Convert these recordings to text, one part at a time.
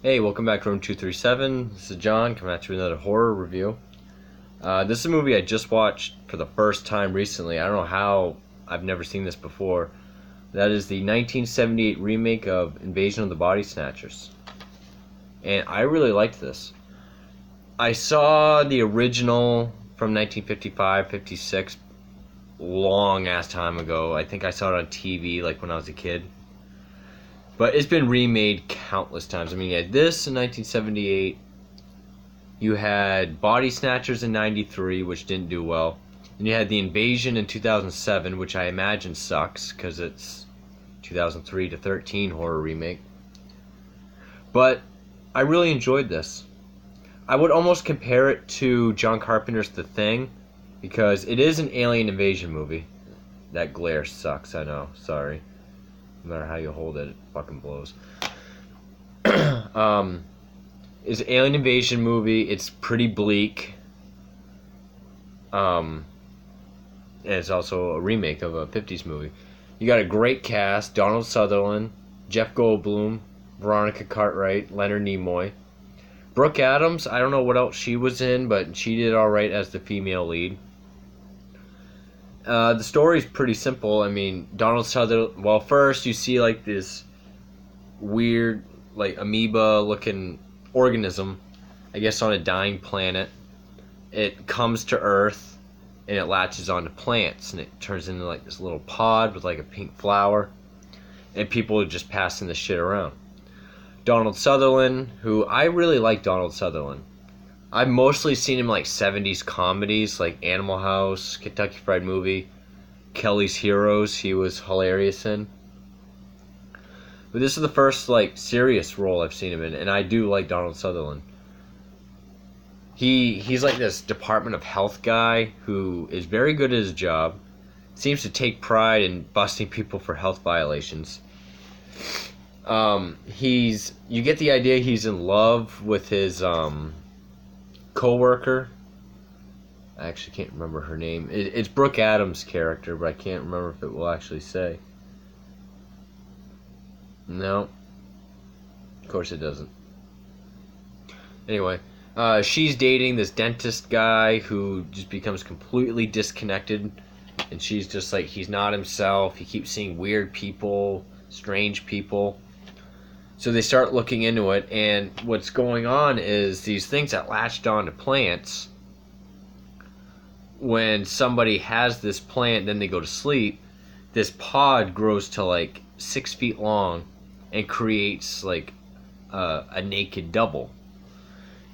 Hey, welcome back to Room 237. This is John coming at you with another horror review. This is a movie I just watched for the first time recently. I don't know how I've never seen this before. That is the 1978 remake of Invasion of the Body Snatchers. And I really liked this. I saw the original from 1955-56 long ass time ago. I think I saw it on TV like when I was a kid. But it's been remade countless times. I mean, you had this in 1978. You had Body Snatchers in 93, which didn't do well. And you had The Invasion in 2007, which I imagine sucks, because it's 2003 to 13 horror remake. But I really enjoyed this. I would almost compare it to John Carpenter's The Thing, because it is an alien invasion movie. That glare sucks, I know. Sorry. No matter how you hold it, it fucking blows. It's an alien invasion movie. It's pretty bleak. And it's also a remake of a 50s movie. You got a great cast: Donald Sutherland, Jeff Goldblum, Veronica Cartwright, Leonard Nimoy. Brooke Adams, I don't know what else she was in, but she did alright as the female lead. The story's pretty simple. I mean, Donald Sutherland... Well, first you see, like, this weird, like, amoeba-looking organism, I guess on a dying planet. It comes to Earth, and it latches onto plants, and it turns into, like, this little pod with, like, a pink flower. And people are just passing this shit around. Donald Sutherland, who... I really like Donald Sutherland. I've mostly seen him like 70s comedies, like Animal House, Kentucky Fried Movie, Kelly's Heroes. He was hilarious in. But this is the first like serious role I've seen him in, and I do like Donald Sutherland. He's like this Department of Health guy who is very good at his job, seems to take pride in busting people for health violations. You get the idea he's in love with his co-worker. I actually can't remember her name. It's Brooke Adams' character, but I can't remember if it will actually say. No. Of course it doesn't. Anyway, she's dating this dentist guy who just becomes completely disconnected, and she's just like, he's not himself. He keeps seeing weird people, strange people. So they start looking into it, and what's going on is these things that latched onto plants, when somebody has this plant, then they go to sleep, this pod grows to like 6 feet long and creates like a naked double.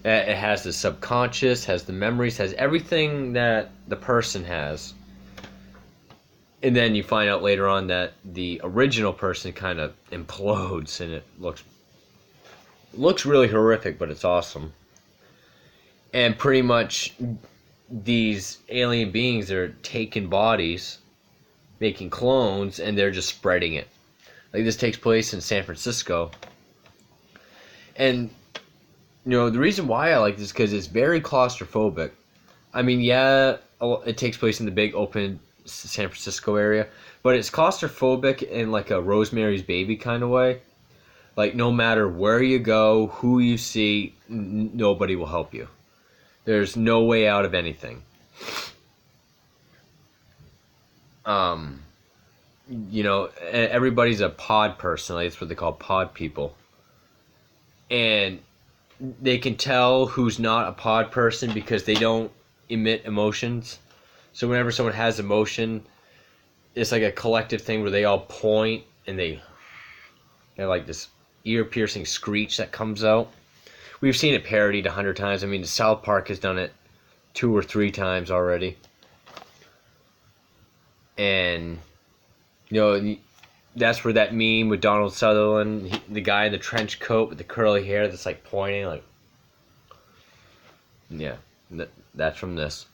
It has the subconscious, has the memories, has everything that the person has. And then you find out later on that the original person kind of implodes, and it looks really horrific, but it's awesome. And pretty much these alien beings are taking bodies, making clones, and they're just spreading it. Like, this takes place in San Francisco. And, you know, the reason why I like this is because it's very claustrophobic. I mean, yeah, it takes place in the big open San Francisco area, but it's claustrophobic in like a Rosemary's Baby kind of way. Like, no matter where you go, who you see, nobody will help you. There's no way out of anything. You know, everybody's a pod person. Like, that's what they call pod people. And they can tell who's not a pod person because they don't emit emotions. So whenever someone has emotion, it's like a collective thing where they all point and they have like this ear-piercing screech that comes out. We've seen it parodied 100 times. I mean, South Park has done it 2 or 3 times already. And, you know, that's where that meme with Donald Sutherland, the guy in the trench coat with the curly hair that's like pointing, like, yeah, that's from this.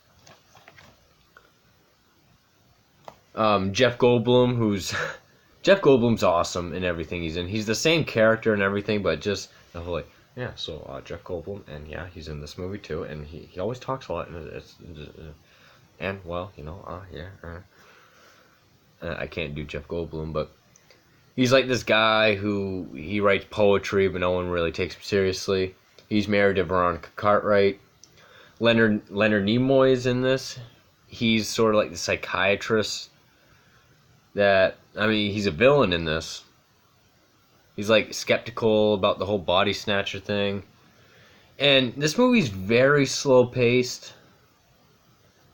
Jeff Goldblum, Jeff Goldblum's awesome in everything he's in. He's the same character and everything, but just the whole, like, yeah, so Jeff Goldblum, and yeah, he's in this movie too, and he always talks a lot, and well, you know, I can't do Jeff Goldblum, but He's like this guy who he writes poetry, but no one really takes him seriously. He's married to Veronica Cartwright. Leonard Nimoy is in this. He's sort of like the psychiatrist that, I mean, he's a villain in this. He's like skeptical about the whole body snatcher thing. And this movie's very slow paced.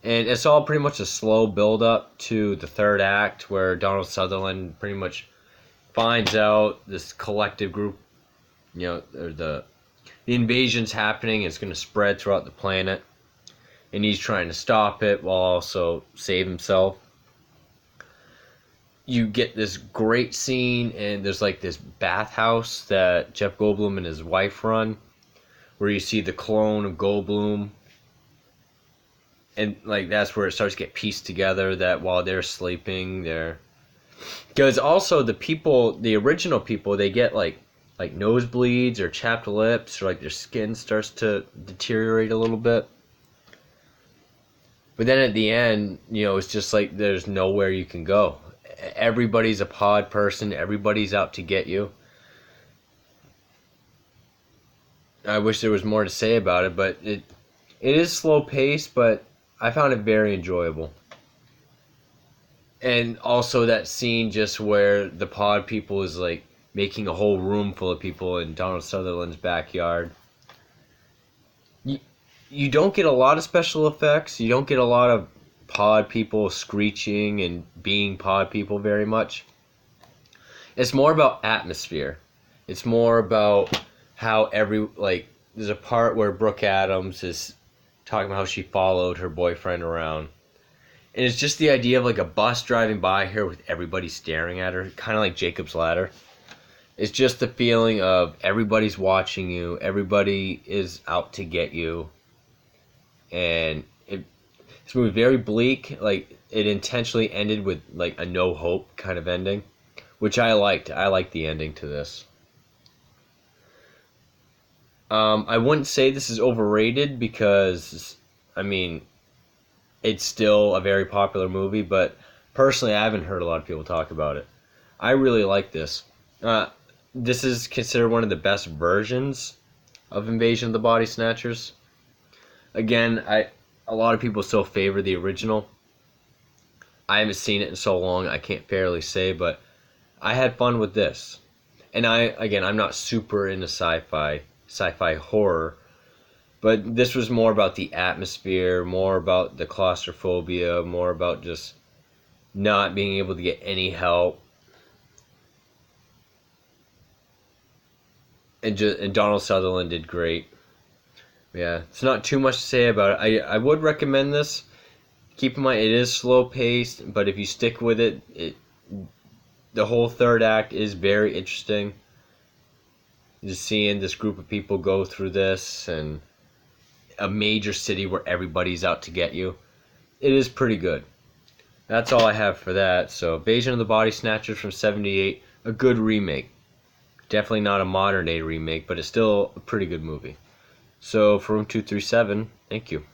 And it's all pretty much a slow build up to the third act where Donald Sutherland pretty much finds out this collective group, the invasion's happening. It's going to spread throughout the planet. And he's trying to stop it while also save himself. You get this great scene, and there's like this bathhouse that Jeff Goldblum and his wife run, where you see the clone of Goldblum, and like that's where it starts to get pieced together that while they're sleeping, because also the original people, they get like nosebleeds or chapped lips, or like their skin starts to deteriorate a little bit. But then at the end, it's just like there's nowhere you can go. Everybody's a pod person. Everybody's out to get you. I wish there was more to say about it, but it is slow paced, but I found it very enjoyable. And also that scene just where the pod people is like making a whole room full of people in Donald Sutherland's backyard. You don't get a lot of special effects. You don't get a lot of pod people screeching and being pod people very much. It's more about atmosphere. It's more about how there's a part where Brooke Adams is talking about how she followed her boyfriend around. And it's just the idea of like a bus driving by here with everybody staring at her, kind of like Jacob's Ladder. It's just the feeling of everybody's watching you, everybody is out to get you. And this movie very bleak. Like it intentionally ended with like a no hope kind of ending, which I liked. I liked the ending to this. I wouldn't say this is overrated because, I mean, it's still a very popular movie, but personally I haven't heard a lot of people talk about it. I really like this. This is considered one of the best versions of Invasion of the Body Snatchers. Again, a lot of people still favor the original. I haven't seen it in so long, I can't fairly say, but I had fun with this. And I'm not super into sci-fi horror, but this was more about the atmosphere, more about the claustrophobia, more about just not being able to get any help. And Donald Sutherland did great. Yeah, it's not too much to say about it. I would recommend this. Keep in mind, it is slow paced, but if you stick with it, the whole third act is very interesting. Just seeing this group of people go through this and a major city where everybody's out to get you. It is pretty good. That's all I have for that. So, Invasion of the Body Snatchers from '78, a good remake. Definitely not a modern day remake, but it's still a pretty good movie. So, for Room 237, thank you.